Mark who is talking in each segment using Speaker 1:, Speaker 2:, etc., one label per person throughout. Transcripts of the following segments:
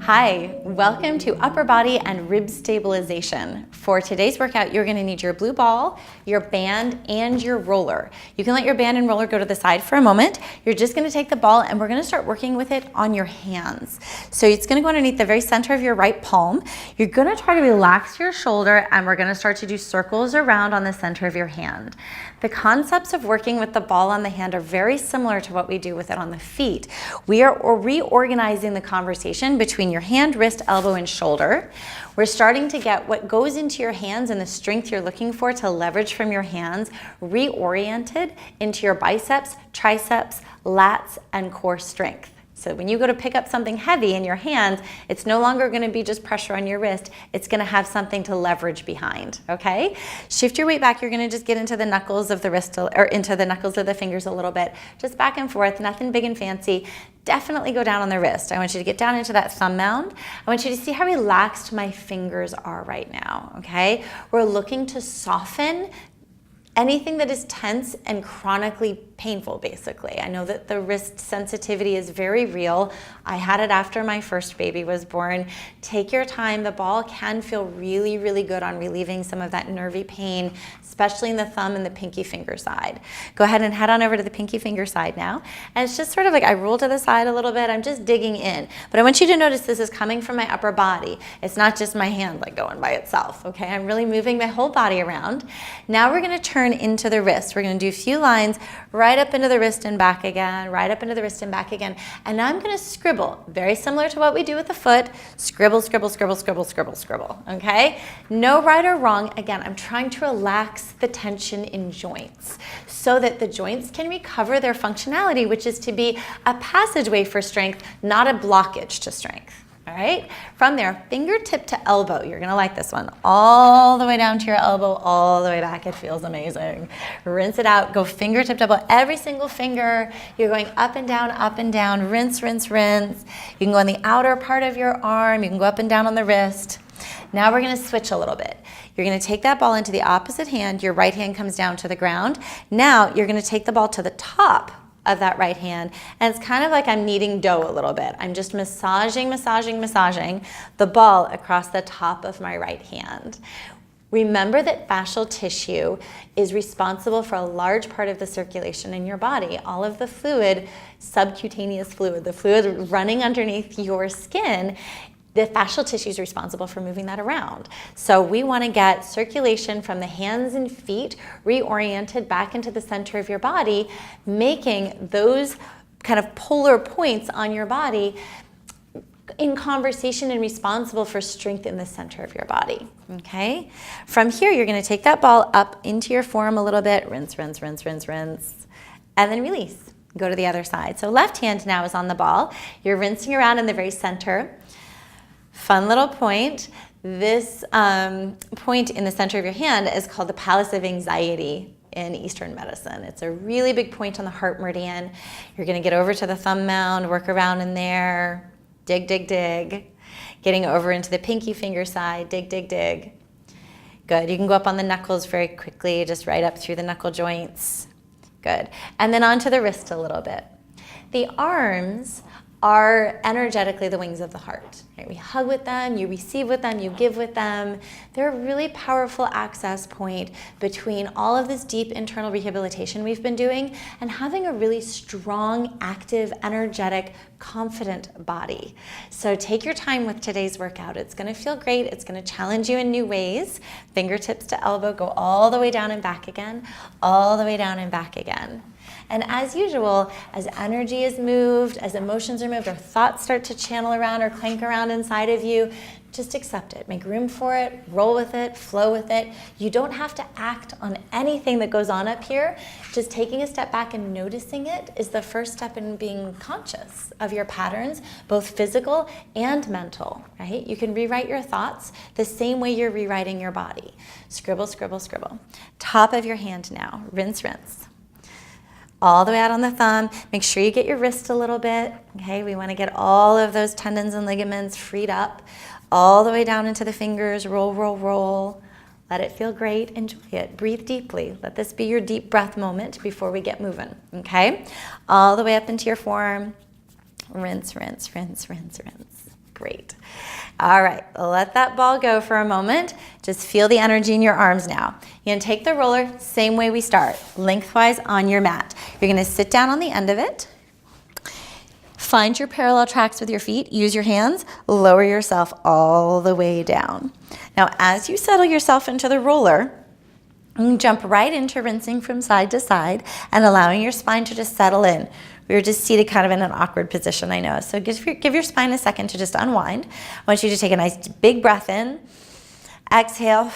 Speaker 1: Hi, welcome to upper body and rib stabilization. For today's workout, you're going to need your blue ball, your band, and your roller. You can let your band and roller go to the side for a moment. You're just going to take the ball and we're going to start working with it on your hands. So it's going to go underneath the very center of your right palm. You're going to try to relax your shoulder and we're going to start to do circles around on the center of your hand. The concepts of working with the ball on the hand are very similar to what we do with it on the feet. We are reorganizing the conversation between your hand, wrist, elbow, and shoulder. We're starting to get what goes into your hands and the strength you're looking for to leverage from your hands reoriented into your biceps, triceps, lats, and core strength. So when you go to pick up something heavy in your hands, it's no longer going to be just pressure on your wrist. It's going to have something to leverage behind, okay? Shift your weight back. You're going to just get into the knuckles of the wrist or into the knuckles of the fingers a little bit. Just back and forth, nothing big and fancy. Definitely go down on the wrist. I want you to get down into that thumb mound. I want you to see how relaxed my fingers are right now, okay? We're looking to soften anything that is tense and chronically painful, basically. I know that the wrist sensitivity is very real. I had it after my first baby was born. Take your time. The ball can feel really, really good on relieving some of that nervy pain, especially in the thumb and the pinky finger side. Go ahead and head on over to the pinky finger side now. And it's just sort of like I roll to the side a little bit. I'm just digging in. But I want you to notice this is coming from my upper body. It's not just my hand like going by itself, okay? I'm really moving my whole body around. Now we're gonna turn into the wrist. We're gonna do a few lines right up into the wrist and back again, right up into the wrist and back again. And now I'm gonna scribble, very similar to what we do with the foot. Scribble, scribble, scribble, scribble, scribble, scribble, okay? No right or wrong. Again, I'm trying to relax the tension in joints so that the joints can recover their functionality, which is to be a passageway for strength, not a blockage to strength. All right, from there, fingertip to elbow. You're gonna like this one. All the way down to your elbow, all the way back. It feels amazing. Rinse it out, go fingertip to elbow. Every single finger, you're going up and down, rinse, rinse, rinse. You can go on the outer part of your arm. You can go up and down on the wrist. Now we're gonna switch a little bit. You're gonna take that ball into the opposite hand. Your right hand comes down to the ground. Now you're gonna take the ball to the top of that right hand, and it's kind of like I'm kneading dough a little bit. I'm just massaging the ball across the top of my right hand. Remember that fascial tissue is responsible for a large part of the circulation in your body. All of the fluid, subcutaneous fluid, the fluid running underneath your skin, the fascial tissue is responsible for moving that around. So we want to get circulation from the hands and feet reoriented back into the center of your body, making those kind of polar points on your body in conversation and responsible for strength in the center of your body, okay? From here, you're going to take that ball up into your forearm a little bit, rinse, rinse, rinse, rinse, rinse, and then release. Go to the other side. So left hand now is on the ball. You're rinsing around in the very center. Fun little point. This point in the center of your hand is called the palace of anxiety in Eastern medicine. It's a really big point on the heart meridian. You're going to get over to the thumb mound, work around in there, dig, dig, dig. Getting over into the pinky finger side, dig, dig, dig. Good. You can go up on the knuckles very quickly, just right up through the knuckle joints. Good. And then onto the wrist a little bit. The arms are energetically the wings of the heart. Right? We hug with them, you receive with them, you give with them. They're a really powerful access point between all of this deep internal rehabilitation we've been doing and having a really strong, active, energetic, confident body. So take your time with today's workout. It's gonna feel great. It's gonna challenge you in new ways. Fingertips to elbow, go all the way down and back again, all the way down and back again. And as usual, as energy is moved, as emotions are moved, or thoughts start to channel around or clank around inside of you, just accept it. Make room for it, roll with it, flow with it. You don't have to act on anything that goes on up here. Just taking a step back and noticing it is the first step in being conscious of your patterns, both physical and mental, right? You can rewrite your thoughts the same way you're rewriting your body. Scribble, scribble, scribble. Top of your hand now, rinse, rinse. All the way out on the thumb. Make sure you get your wrist a little bit, okay? We want to get all of those tendons and ligaments freed up. All the way down into the fingers, roll, roll, roll. Let it feel great, enjoy it. Breathe deeply. Let this be your deep breath moment before we get moving, okay? All the way up into your forearm. Rinse, rinse, rinse, rinse, rinse. Great. All right, let that ball go for a moment. Just feel the energy in your arms now. You're gonna take the roller, same way we start, lengthwise on your mat. You're gonna sit down on the end of it. Find your parallel tracks with your feet. Use your hands. Lower yourself all the way down. Now, as you settle yourself into the roller, you can jump right into rinsing from side to side and allowing your spine to just settle in. We were just seated kind of in an awkward position, I know. So give your spine a second to just unwind. I want you to take a nice big breath in. Exhale,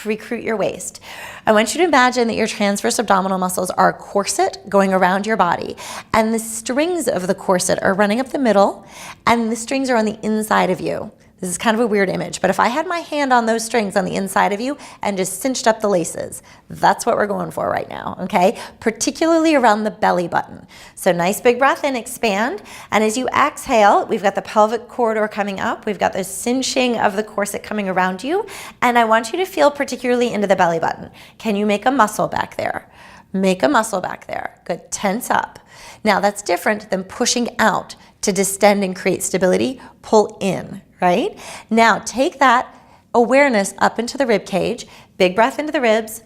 Speaker 1: recruit your waist. I want you to imagine that your transverse abdominal muscles are a corset going around your body, and the strings of the corset are running up the middle, and the strings are on the inside of you. This is kind of a weird image, but if I had my hand on those strings on the inside of you and just cinched up the laces, that's what we're going for right now, okay? Particularly around the belly button. So nice big breath in, expand, and as you exhale, we've got the pelvic corridor coming up, we've got the cinching of the corset coming around you, and I want you to feel particularly into the belly button. Can you make a muscle back there? Make a muscle back there. Good, tense up. Now that's different than pushing out to distend and create stability, pull in. Right? Now take that awareness up into the rib cage. Big breath into the ribs.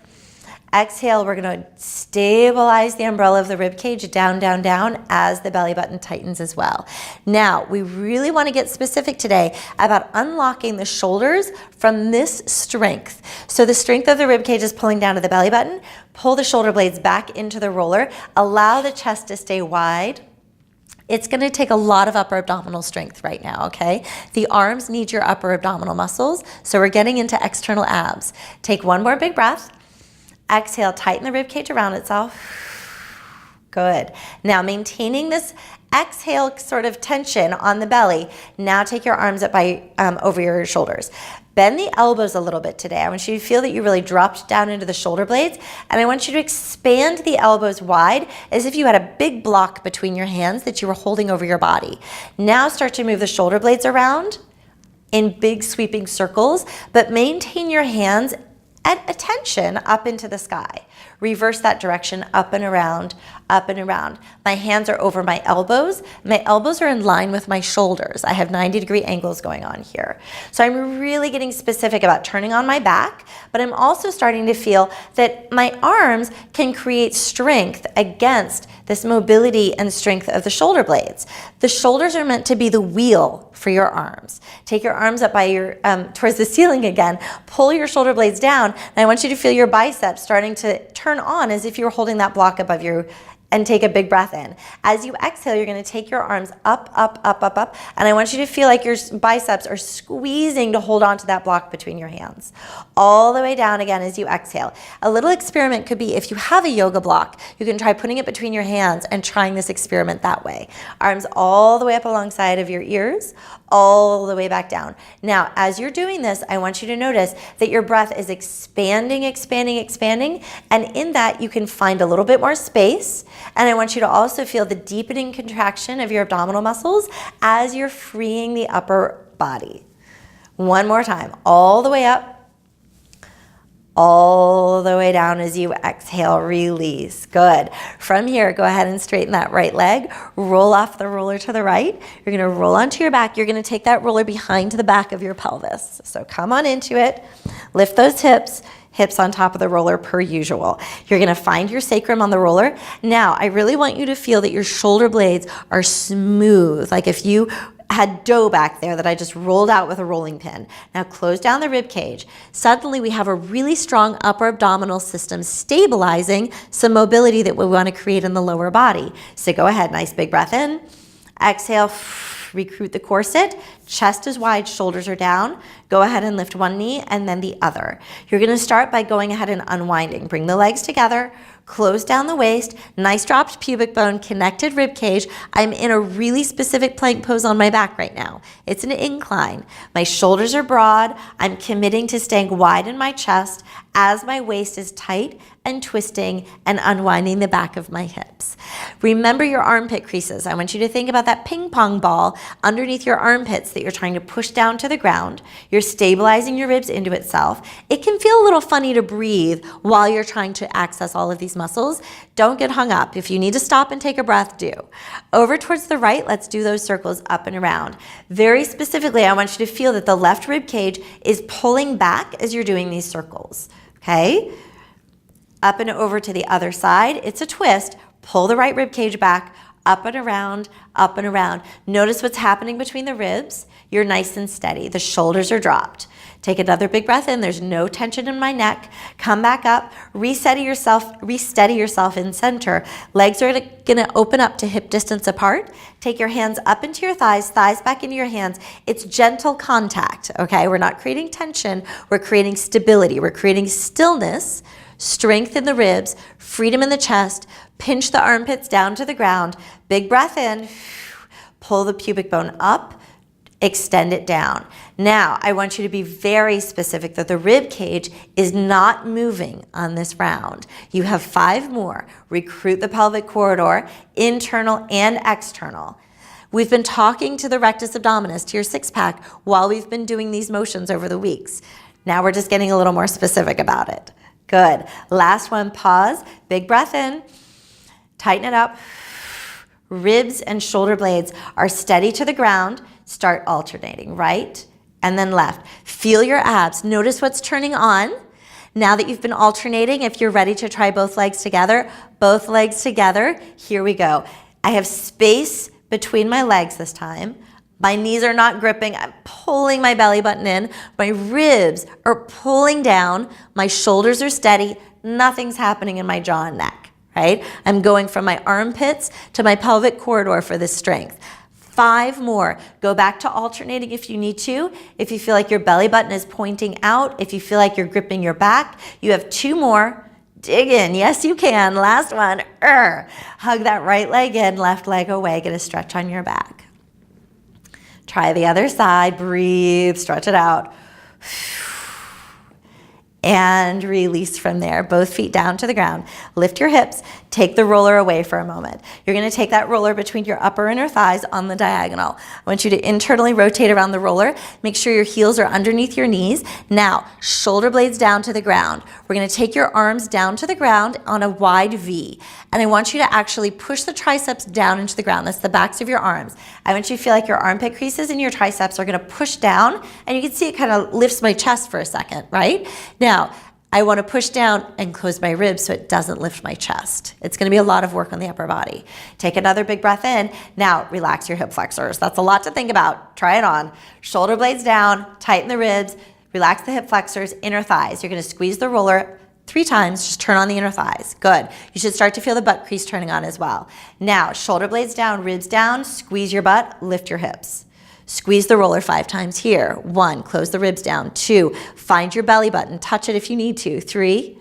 Speaker 1: Exhale, we're going to stabilize the umbrella of the rib cage down, down, down as the belly button tightens as well. Now, we really want to get specific today about unlocking the shoulders from this strength. So the strength of the rib cage is pulling down to the belly button. Pull the shoulder blades back into the roller. Allow the chest to stay wide. It's going to take a lot of upper abdominal strength right now, okay? The arms need your upper abdominal muscles, so we're getting into external abs. Take one more big breath. Exhale, tighten the rib cage around itself. Good. Now maintaining this exhale sort of tension on the belly. Now take your arms up by over your shoulders. Bend the elbows a little bit today. I want you to feel that you really dropped down into the shoulder blades, and I want you to expand the elbows wide as if you had a big block between your hands that you were holding over your body. Now start to move the shoulder blades around in big sweeping circles, but maintain your hands at attention up into the sky. Reverse that direction, up and around, up and around. My hands are over my elbows. My elbows are in line with my shoulders. I have 90-degree angles going on here. So I'm really getting specific about turning on my back, but I'm also starting to feel that my arms can create strength against this mobility and strength of the shoulder blades. The shoulders are meant to be the wheel for your arms. Take your arms up by your towards the ceiling again. Pull your shoulder blades down, and I want you to feel your biceps starting to turn on as if you were holding that block above you, and take a big breath in. As you exhale, you're going to take your arms up, up, up, up, up, and I want you to feel like your biceps are squeezing to hold on to that block between your hands. All the way down again as you exhale. A little experiment could be, if you have a yoga block, you can try putting it between your hands and trying this experiment that way. Arms all the way up alongside of your ears, all the way back down. Now, as you're doing this, I want you to notice that your breath is expanding, expanding, expanding, and in that you can find a little bit more space. And I want you to also feel the deepening contraction of your abdominal muscles as you're freeing the upper body. One more time, all the way up, all the way down as you exhale, release. Good. From here, go ahead and straighten that right leg. Roll off the roller to the right. You're going to roll onto your back. You're going to take that roller behind the back of your pelvis. So come on into it. Lift those hips. Hips on top of the roller per usual. You're going to find your sacrum on the roller. Now, I really want you to feel that your shoulder blades are smooth, like if you had dough back there that I just rolled out with a rolling pin. Now close down the rib cage. Suddenly we have a really strong upper abdominal system stabilizing some mobility that we want to create in the lower body. So go ahead, nice big breath in. Exhale, recruit the corset. Chest is wide, shoulders are down. Go ahead and lift one knee and then the other. You're going to start by going ahead and unwinding. Bring the legs together. Close down the waist, nice dropped pubic bone, connected rib cage. I'm in a really specific plank pose on my back right now. It's an incline. My shoulders are broad. I'm committing to staying wide in my chest as my waist is tight and twisting and unwinding the back of my hips. Remember your armpit creases. I want you to think about that ping pong ball underneath your armpits that you're trying to push down to the ground. You're stabilizing your ribs into itself. It can feel a little funny to breathe while you're trying to access all of these muscles. Don't get hung up. If you need to stop and take a breath, do. Over towards the right, let's do those circles up and around. Very specifically, I want you to feel that the left rib cage is pulling back as you're doing these circles, okay? Up and over to the other side, it's a twist. Pull the right rib cage back, up and around, up and around. Notice what's happening between the ribs. You're nice and steady. The shoulders are dropped. Take another big breath in. There's no tension in my neck. Come back up. Resteady yourself in center. Legs are gonna open up to hip distance apart. Take your hands up into your thighs, thighs back into your hands. It's gentle contact, okay? We're not creating tension. We're creating stability. We're creating stillness, strength in the ribs, freedom in the chest. Pinch the armpits down to the ground. Big breath in. Pull the pubic bone up. Extend it down. Now, I want you to be very specific that the rib cage is not moving on this round. You have 5 more. Recruit the pelvic corridor, internal and external. We've been talking to the rectus abdominis, to your six-pack, while we've been doing these motions over the weeks. Now we're just getting a little more specific about it. Good. Last one, pause. Big breath in. Tighten it up. Ribs and shoulder blades are steady to the ground. Start alternating, right and then left. Feel your abs. Notice what's turning on. Now that you've been alternating, if you're ready to try both legs together, here we go. I have space between my legs this time. My knees are not gripping. I'm pulling my belly button in. My ribs are pulling down. My shoulders are steady. Nothing's happening in my jaw and neck, right? I'm going from my armpits to my pelvic corridor for this strength. 5 more. Go back to alternating if you need to. If you feel like your belly button is pointing out, if you feel like you're gripping your back, you have 2 more. Dig in. Yes, you can. Last one. Hug that right leg in, left leg away. Get a stretch on your back. Try the other side. Breathe. Stretch it out. And release from there. Both feet down to the ground. Lift your hips. Take the roller away for a moment. You're going to take that roller between your upper and inner thighs on the diagonal. I want you to internally rotate around the roller. Make sure your heels are underneath your knees. Now, shoulder blades down to the ground. We're going to take your arms down to the ground on a wide V. And I want you to actually push the triceps down into the ground. That's the backs of your arms. I want you to feel like your armpit creases and your triceps are going to push down. And you can see it kind of lifts my chest for a second, right? Now, I want to push down and close my ribs so it doesn't lift my chest. It's going to be a lot of work on the upper body. Take another big breath in. Now, relax your hip flexors. That's a lot to think about. Try it on. Shoulder blades down, tighten the ribs, relax the hip flexors, inner thighs. You're going to squeeze the roller 3 times, just turn on the inner thighs. Good. You should start to feel the butt crease turning on as well. Now, shoulder blades down, ribs down, squeeze your butt, lift your hips. Squeeze the roller 5 times here. 1, close the ribs down. 2, find your belly button. Touch it if you need to. 3,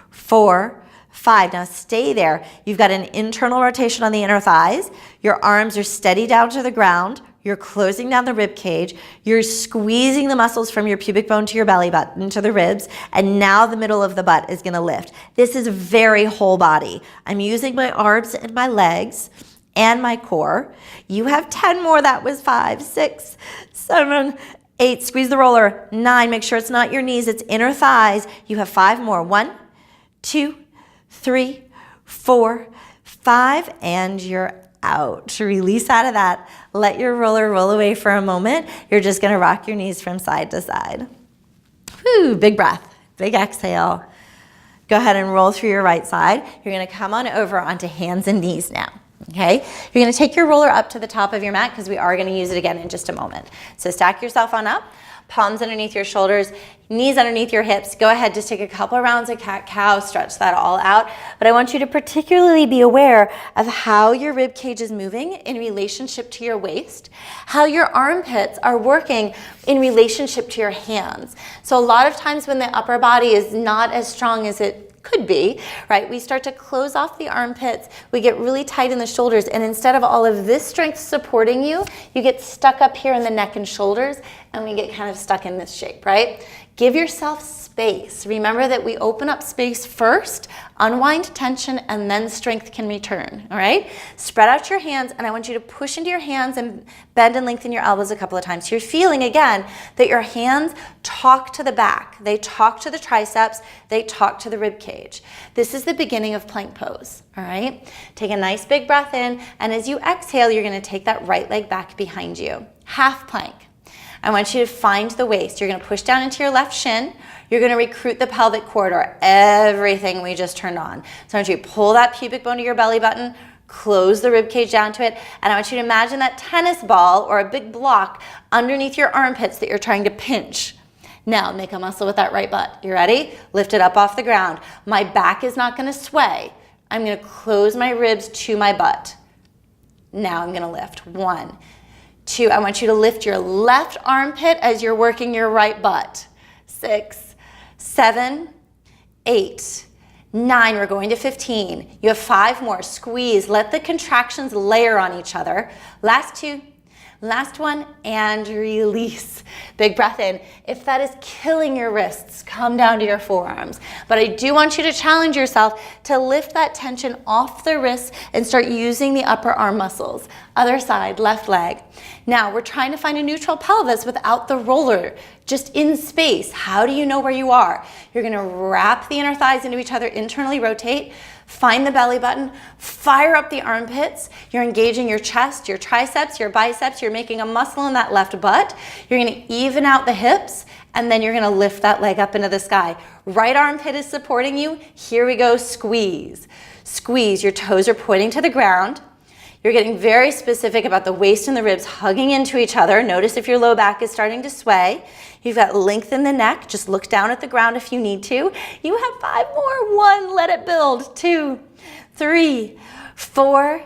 Speaker 1: 4, 5. Now stay there. You've got an internal rotation on the inner thighs. Your arms are steady down to the ground. You're closing down the rib cage. You're squeezing the muscles from your pubic bone to your belly button to the ribs. And now the middle of the butt is going to lift. This is very whole body. I'm using my arms and my legs and my core. You have 10 more. That was 5, 6, 7, 8. Squeeze the roller. 9. Make sure it's not your knees. It's inner thighs. You have 5 more. 1, 2, 3, 4, 5. And you're out. Release out of that. Let your roller roll away for a moment. You're just going to rock your knees from side to side. Whew, big breath. Big exhale. Go ahead and roll through your right side. You're going to come on over onto hands and knees now. Okay, you're going to take your roller up to the top of your mat because we are going to use it again in just a moment. So stack yourself on up, palms underneath your shoulders, knees underneath your hips. Go ahead, just take a couple of rounds of cat-cow, stretch that all out. But I want you to particularly be aware of how your rib cage is moving in relationship to your waist, how your armpits are working in relationship to your hands. So a lot of times when the upper body is not as strong as it could be, right? We start to close off the armpits. We get really tight in the shoulders. And instead of all of this strength supporting you, you get stuck up here in the neck and shoulders, and we get kind of stuck in this shape, right? Give yourself space. Remember that we open up space first, unwind tension, and then strength can return, all right? Spread out your hands, and I want you to push into your hands and bend and lengthen your elbows a couple of times. You're feeling, again, that your hands talk to the back. They talk to the triceps. They talk to the rib cage. This is the beginning of plank pose, all right? Take a nice big breath in, and as you exhale, you're gonna take that right leg back behind you. Half plank. I want you to find the waist. You're gonna push down into your left shin. You're gonna recruit the pelvic corridor, everything we just turned on. So I want you to pull that pubic bone to your belly button, close the rib cage down to it, and I want you to imagine that tennis ball or a big block underneath your armpits that you're trying to pinch. Now make a muscle with that right butt. You ready? Lift it up off the ground. My back is not gonna sway. I'm gonna close my ribs to my butt. Now I'm gonna lift. 1, 2, I want you to lift your left armpit as you're working your right butt. 6, 7, 8, 9, we're going to 15. You have 5 more. Squeeze, let the contractions layer on each other. Last 2, last 1, and release. Big breath in. If that is killing your wrists, come down to your forearms. But I do want you to challenge yourself to lift that tension off the wrists and start using the upper arm muscles. Other side, left leg. Now we're trying to find a neutral pelvis without the roller, just in space. How do you know where you are? You're gonna wrap the inner thighs into each other, internally rotate, find the belly button, fire up the armpits. You're engaging your chest, your triceps, your biceps. You're making a muscle in that left butt. You're gonna even out the hips, and then you're gonna lift that leg up into the sky. Right armpit is supporting you. Here we go, squeeze. Squeeze, your toes are pointing to the ground. You're getting very specific about the waist and the ribs hugging into each other. Notice if your low back is starting to sway. You've got length in the neck. Just look down at the ground if you need to. You have 5 more. 1, let it build. 2, 3, 4,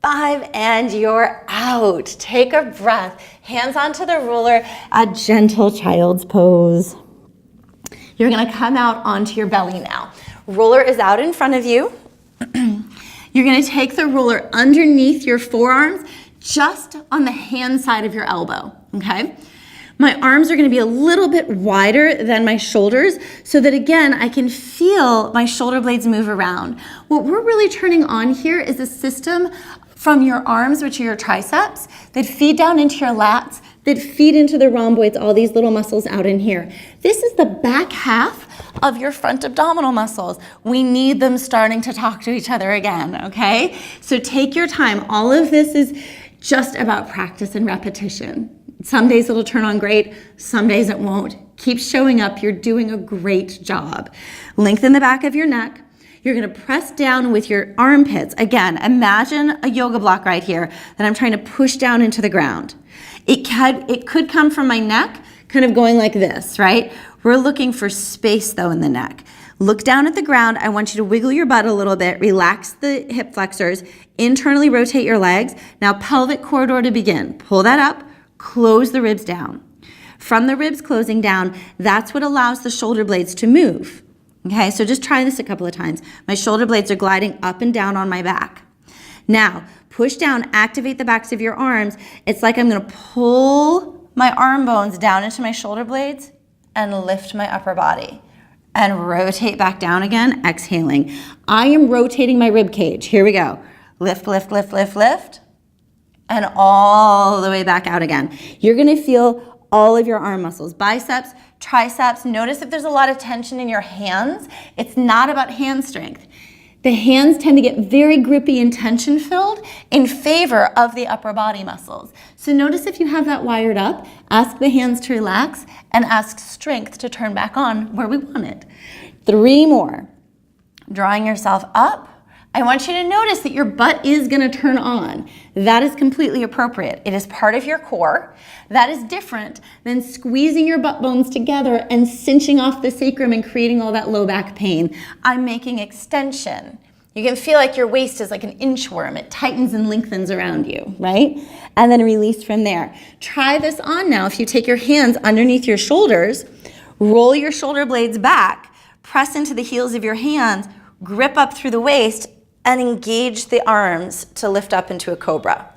Speaker 1: 5, and you're out. Take a breath. Hands onto the ruler, a gentle child's pose. You're gonna come out onto your belly now. Ruler is out in front of you. You're gonna take the ruler underneath your forearms, just on the hand side of your elbow, okay? My arms are gonna be a little bit wider than my shoulders so that, again, I can feel my shoulder blades move around. What we're really turning on here is a system from your arms, which are your triceps, that feed down into your lats, that feed into the rhomboids, all these little muscles out in here. This is the back half of your front abdominal muscles. We need them starting to talk to each other again, okay? So take your time. All of this is just about practice and repetition. Some days it'll turn on great, some days it won't. Keep showing up, you're doing a great job. Lengthen the back of your neck. You're gonna press down with your armpits. Again, imagine a yoga block right here that I'm trying to push down into the ground. It could come from my neck, kind of going like this, right? We're looking for space though in the neck. Look down at the ground. I want you to wiggle your butt a little bit, relax the hip flexors, internally rotate your legs. Now pelvic corridor to begin. Pull that up, close the ribs down. From the ribs closing down, that's what allows the shoulder blades to move. Okay, so just try this a couple of times. My shoulder blades are gliding up and down on my back. Now, push down, activate the backs of your arms. It's like I'm gonna pull my arm bones down into my shoulder blades and lift my upper body. And rotate back down again, exhaling. I am rotating my rib cage. Here we go. Lift, lift, lift, lift, lift. And all the way back out again. You're gonna feel all of your arm muscles, biceps, triceps. Notice if there's a lot of tension in your hands. It's not about hand strength. The hands tend to get very grippy and tension filled in favor of the upper body muscles. So notice if you have that wired up, ask the hands to relax and ask strength to turn back on where we want it. 3 more. Drawing yourself up. I want you to notice that your butt is gonna turn on. That is completely appropriate. It is part of your core. That is different than squeezing your butt bones together and cinching off the sacrum and creating all that low back pain. I'm making extension. You can feel like your waist is like an inchworm. It tightens and lengthens around you, right? And then release from there. Try this on now. If you take your hands underneath your shoulders, roll your shoulder blades back, press into the heels of your hands, grip up through the waist, and engage the arms to lift up into a cobra.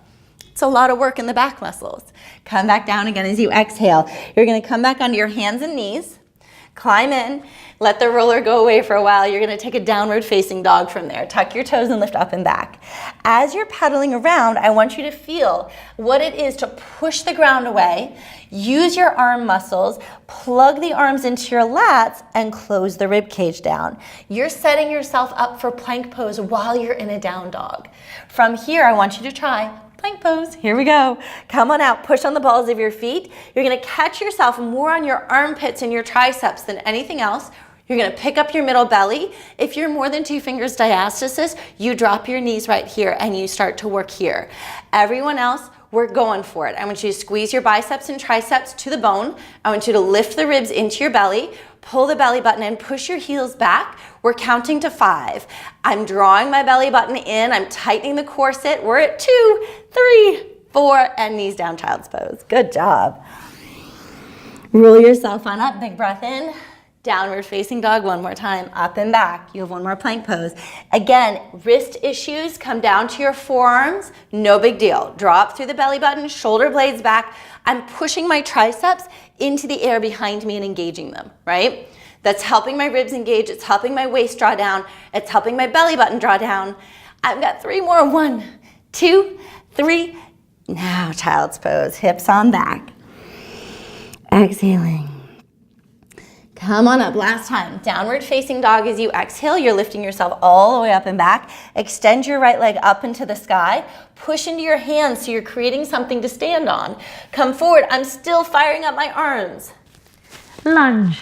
Speaker 1: It's a lot of work in the back muscles. Come back down again as you exhale. You're gonna come back onto your hands and knees. Climb in, let the roller go away for a while. You're gonna take a downward facing dog from there. Tuck your toes and lift up and back. As you're pedaling around, I want you to feel what it is to push the ground away, use your arm muscles, plug the arms into your lats, and close the rib cage down. You're setting yourself up for plank pose while you're in a down dog. From here, I want you to try plank pose. Here we go. Come on out. Push on the balls of your feet. You're going to catch yourself more on your armpits and your triceps than anything else. You're going to pick up your middle belly. If you're more than 2 fingers diastasis, you drop your knees right here and you start to work here. Everyone else, we're going for it. I want you to squeeze your biceps and triceps to the bone. I want you to lift the ribs into your belly, pull the belly button in, push your heels back. We're counting to 5. I'm drawing my belly button in. I'm tightening the corset. We're at 2, 3, 4, and knees down, child's pose. Good job. Roll yourself on up. Big breath in. Downward facing dog one more time, up and back. You have one more plank pose. Again, wrist issues, come down to your forearms, no big deal. Drop through the belly button, shoulder blades back. I'm pushing my triceps into the air behind me and engaging them, right? That's helping my ribs engage, it's helping my waist draw down, it's helping my belly button draw down. I've got 3 more, 1, 2, 3. Now child's pose, hips on back. Exhaling. Come on up, last time. Downward facing dog as you exhale. You're lifting yourself all the way up and back. Extend your right leg up into the sky. Push into your hands so you're creating something to stand on. Come forward. I'm still firing up my arms. Lunge.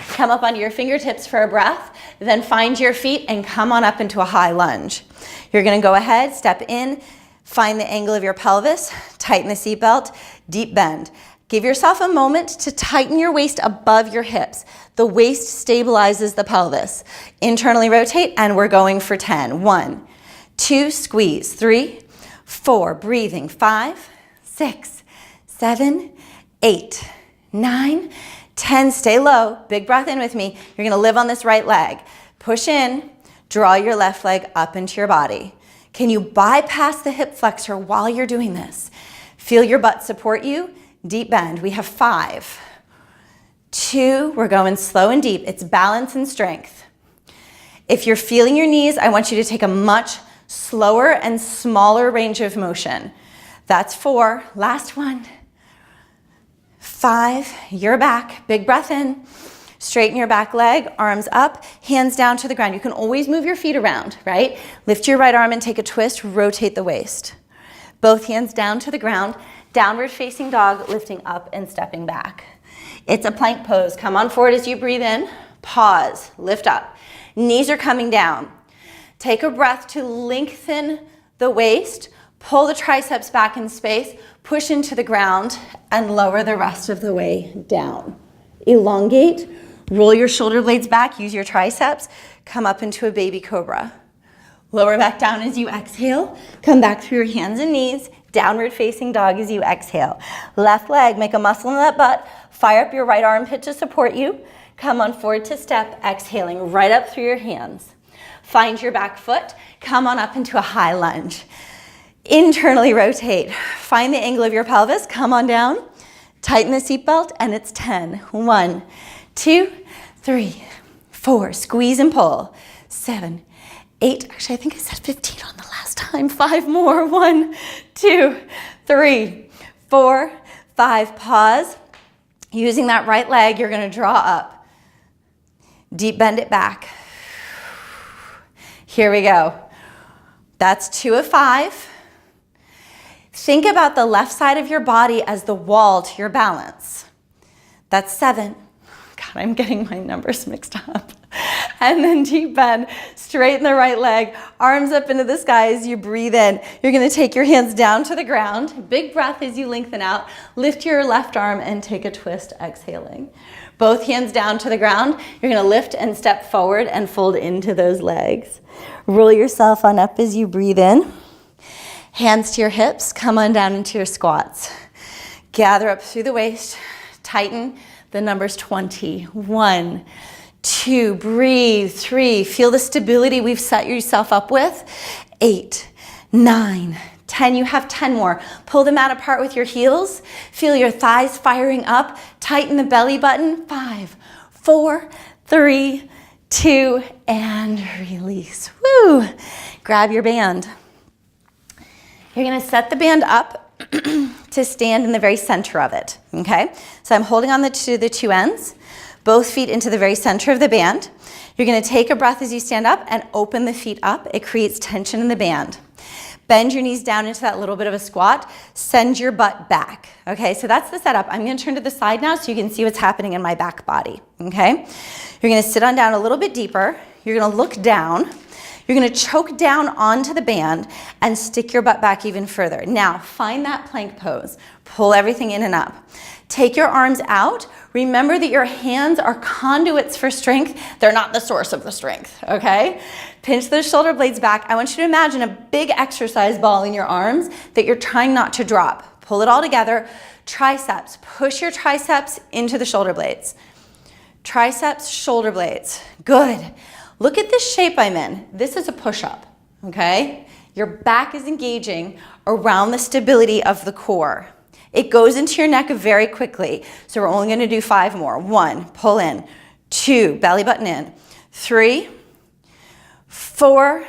Speaker 1: Come up onto your fingertips for a breath. Then find your feet and come on up into a high lunge. You're going to go ahead, step in, find the angle of your pelvis, tighten the seatbelt, deep bend. Give yourself a moment to tighten your waist above your hips. The waist stabilizes the pelvis. Internally rotate, and we're going for 10. 1, 2, squeeze. 3, 4, breathing. 5, 6, 7, 8, 9, 10. Stay low. Big breath in with me. You're going to live on this right leg. Push in. Draw your left leg up into your body. Can you bypass the hip flexor while you're doing this? Feel your butt support you. Deep bend. We have 5, 2, we're going slow and deep. It's balance and strength. If you're feeling your knees, I want you to take a much slower and smaller range of motion. That's 4, last one. 5, you're back. Big breath in. Straighten your back leg, arms up, hands down to the ground. You can always move your feet around, right? Lift your right arm and take a twist, rotate the waist. Both hands down to the ground. Downward facing dog, lifting up and stepping back. It's a plank pose. Come on forward as you breathe in. Pause, lift up. Knees are coming down. Take a breath to lengthen the waist. Pull the triceps back in space. Push into the ground and lower the rest of the way down. Elongate. Roll your shoulder blades back. Use your triceps. Come up into a baby cobra. Lower back down as you exhale. Come back through your hands and knees. Downward facing dog as you exhale. Left leg, make a muscle in that butt. Fire up your right armpit to support you. Come on forward to step, exhaling right up through your hands. Find your back foot. Come on up into a high lunge. Internally rotate. Find the angle of your pelvis. Come on down. Tighten the seatbelt, and it's 10. 1, 2, 3, 4. Squeeze and pull. 7, 8. Actually, I think I said 15 on the last time. 5 more. 1, 2, 3, 4, 5. Pause. Using that right leg, you're going to draw up. Deep bend it back. Here we go. That's 2 of 5. Think about the left side of your body as the wall to your balance. That's 7. God, I'm getting my numbers mixed up. And then deep bend, straighten the right leg, arms up into the sky as you breathe in. You're going to take your hands down to the ground. Big breath as you lengthen out. Lift your left arm and take a twist, exhaling. Both hands down to the ground. You're going to lift and step forward and fold into those legs. Roll yourself on up as you breathe in. Hands to your hips. Come on down into your squats. Gather up through the waist. Tighten the numbers 20. 1, 2, breathe. 3, feel the stability we've set yourself up with. 8, 9, 10. You have 10 more. Pull the mat apart with your heels. Feel your thighs firing up. Tighten the belly button. 5, 4, 3, 2, and release. Woo! Grab your band. You're gonna set the band up to stand in the very center of it, okay? So I'm holding on to the two ends, both feet into the very center of the band. You're gonna take a breath as you stand up and open the feet up. It creates tension in the band. Bend your knees down into that little bit of a squat. Send your butt back, okay? So that's the setup. I'm gonna turn to the side now so you can see what's happening in my back body, okay? You're gonna sit on down a little bit deeper. You're gonna look down. You're gonna choke down onto the band and stick your butt back even further. Now, find that plank pose. Pull everything in and up. Take your arms out. Remember that your hands are conduits for strength. They're not the source of the strength, okay? Pinch those shoulder blades back. I want you to imagine a big exercise ball in your arms that you're trying not to drop. Pull it all together. Triceps. Push your triceps into the shoulder blades. Triceps, shoulder blades. Good. Look at this shape I'm in. This is a push-up, okay? Your back is engaging around the stability of the core. It goes into your neck very quickly, so we're only gonna do 5 more. 1, pull in. 2, belly button in. 3, 4,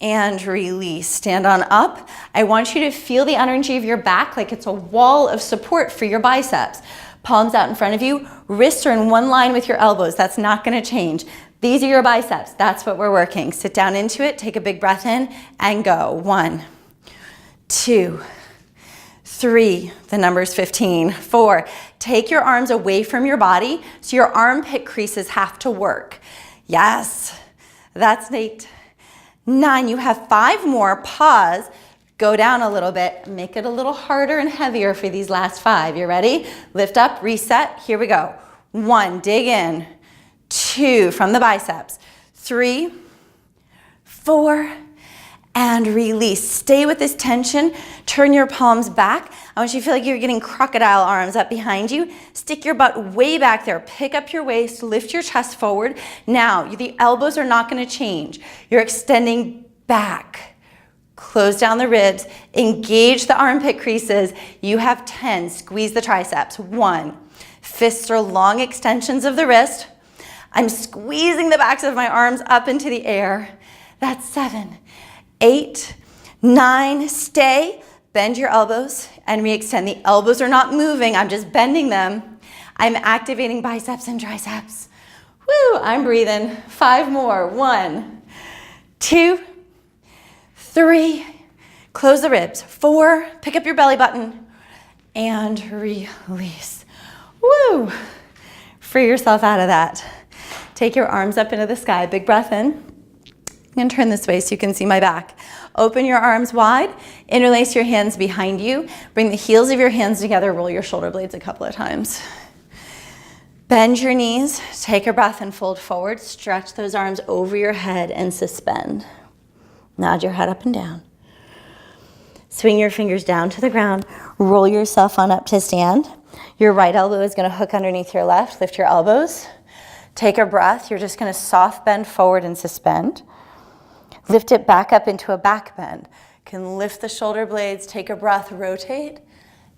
Speaker 1: and release. Stand on up. I want you to feel the energy of your back like it's a wall of support for your biceps. Palms out in front of you. Wrists are in one line with your elbows. That's not gonna change. These are your biceps. That's what we're working. Sit down into it. Take a big breath in and go. 1, 2, 3, the number's 15, 4. Take your arms away from your body so your armpit creases have to work. Yes, that's 8. 9, you have 5 more. Pause, go down a little bit. Make it a little harder and heavier for these last 5. You ready? Lift up, reset, here we go. 1, dig in. 2, from the biceps. 3, 4, and release. Stay with this tension. Turn your palms back. I want you to feel like you're getting crocodile arms up behind you. Stick your butt way back there. Pick up your waist, lift your chest forward. Now, the elbows are not gonna change. You're extending back. Close down the ribs. Engage the armpit creases. You have 10. Squeeze the triceps. 1. Fists are long extensions of the wrist. I'm squeezing the backs of my arms up into the air. That's 7, 8, 9, stay. Bend your elbows and re-extend. The elbows are not moving, I'm just bending them. I'm activating biceps and triceps. Woo, I'm breathing. 5 more. 1, 2, 3, close the ribs. 4, pick up your belly button and release. Woo, free yourself out of that. Take your arms up into the sky. Big breath in. I'm gonna turn this way so you can see my back. Open your arms wide. Interlace your hands behind you. Bring the heels of your hands together. Roll your shoulder blades a couple of times. Bend your knees. Take a breath and fold forward. Stretch those arms over your head and suspend. Nod your head up and down. Swing your fingers down to the ground. Roll yourself on up to stand. Your right elbow is gonna hook underneath your left. Lift your elbows. Take a breath. You're just gonna soft bend forward and suspend. Lift it back up into a back bend. You can lift the shoulder blades, take a breath, rotate,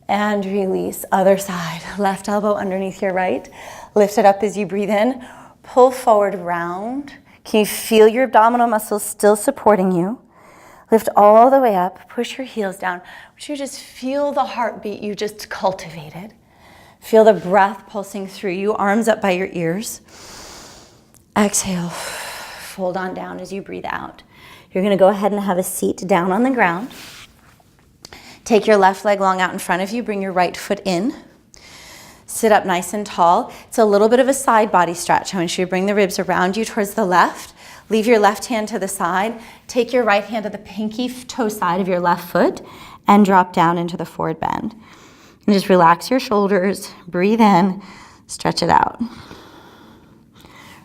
Speaker 1: and release. Other side. Left elbow underneath your right. Lift it up as you breathe in. Pull forward, round. Can you feel your abdominal muscles still supporting you? Lift all the way up. Push your heels down. I want you to just feel the heartbeat you just cultivated. Feel the breath pulsing through you, arms up by your ears. Exhale, fold on down as you breathe out. You're gonna go ahead and have a seat down on the ground. Take your left leg long out in front of you, bring your right foot in. Sit up nice and tall. It's a little bit of a side body stretch. I want you to bring the ribs around you towards the left. Leave your left hand to the side. Take your right hand to the pinky toe side of your left foot and drop down into the forward bend. And just relax your shoulders, breathe in, stretch it out.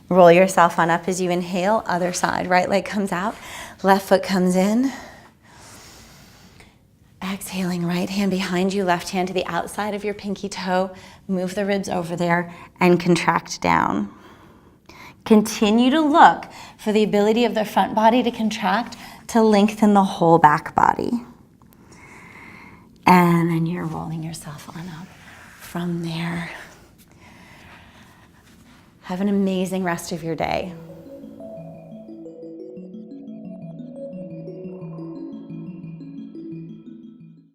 Speaker 1: Roll yourself on up as you inhale, other side. Right leg comes out, left foot comes in. Exhaling, right hand behind you, left hand to the outside of your pinky toe. Move the ribs over there and contract down. Continue to look for the ability of the front body to contract to lengthen the whole back body. And then you're rolling yourself on up from there. Have an amazing rest of your day.